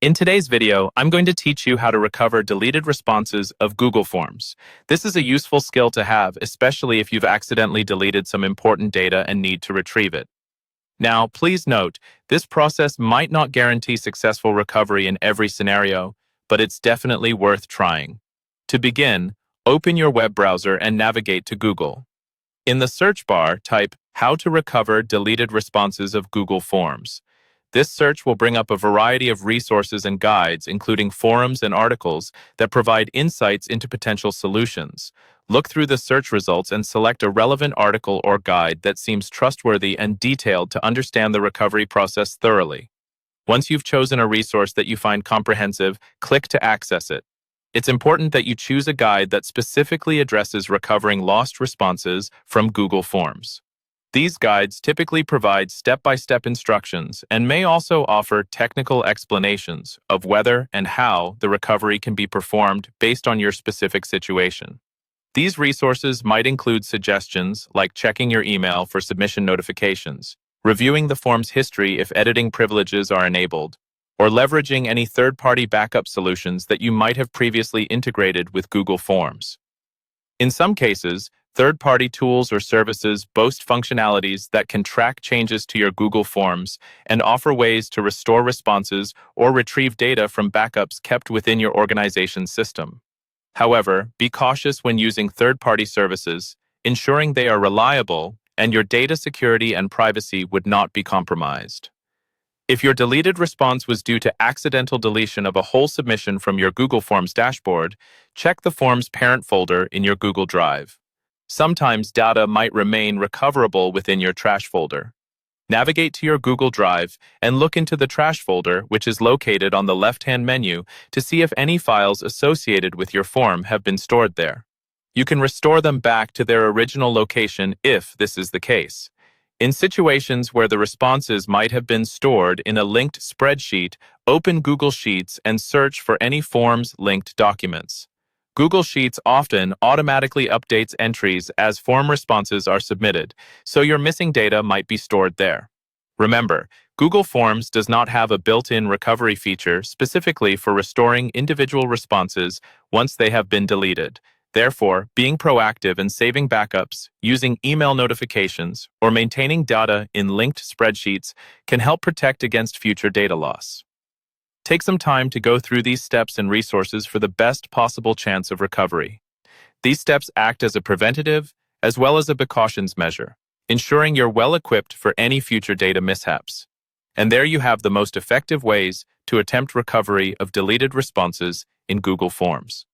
In today's video, I'm going to teach you how to recover deleted responses of Google Forms. This is a useful skill to have, especially if you've accidentally deleted some important data and need to retrieve it. Now, please note, this process might not guarantee successful recovery in every scenario, but it's definitely worth trying. To begin, open your web browser and navigate to Google. In the search bar, type "How to recover deleted responses of Google Forms." This search will bring up a variety of resources and guides, including forums and articles, that provide insights into potential solutions. Look through the search results and select a relevant article or guide that seems trustworthy and detailed to understand the recovery process thoroughly. Once you've chosen a resource that you find comprehensive, click to access it. It's important that you choose a guide that specifically addresses recovering lost responses from Google Forms. These guides typically provide step-by-step instructions and may also offer technical explanations of whether and how the recovery can be performed based on your specific situation. These resources might include suggestions like checking your email for submission notifications, reviewing the form's history if editing privileges are enabled, or leveraging any third-party backup solutions that you might have previously integrated with Google Forms. In some cases, third-party tools or services boast functionalities that can track changes to your Google Forms and offer ways to restore responses or retrieve data from backups kept within your organization's system. However, be cautious when using third-party services, ensuring they are reliable and your data security and privacy would not be compromised. If your deleted response was due to accidental deletion of a whole submission from your Google Forms dashboard, check the form's parent folder in your Google Drive. Sometimes data might remain recoverable within your trash folder. Navigate to your Google Drive and look into the trash folder, which is located on the left-hand menu, to see if any files associated with your form have been stored there. You can restore them back to their original location if this is the case. In situations where the responses might have been stored in a linked spreadsheet, open Google Sheets and search for any Forms-linked documents. Google Sheets often automatically updates entries as form responses are submitted, so your missing data might be stored there. Remember, Google Forms does not have a built-in recovery feature specifically for restoring individual responses once they have been deleted. Therefore, being proactive and saving backups, using email notifications, or maintaining data in linked spreadsheets can help protect against future data loss. Take some time to go through these steps and resources for the best possible chance of recovery. These steps act as a preventative as well as a precautions measure, ensuring you're well equipped for any future data mishaps. And there you have the most effective ways to attempt recovery of deleted responses in Google Forms.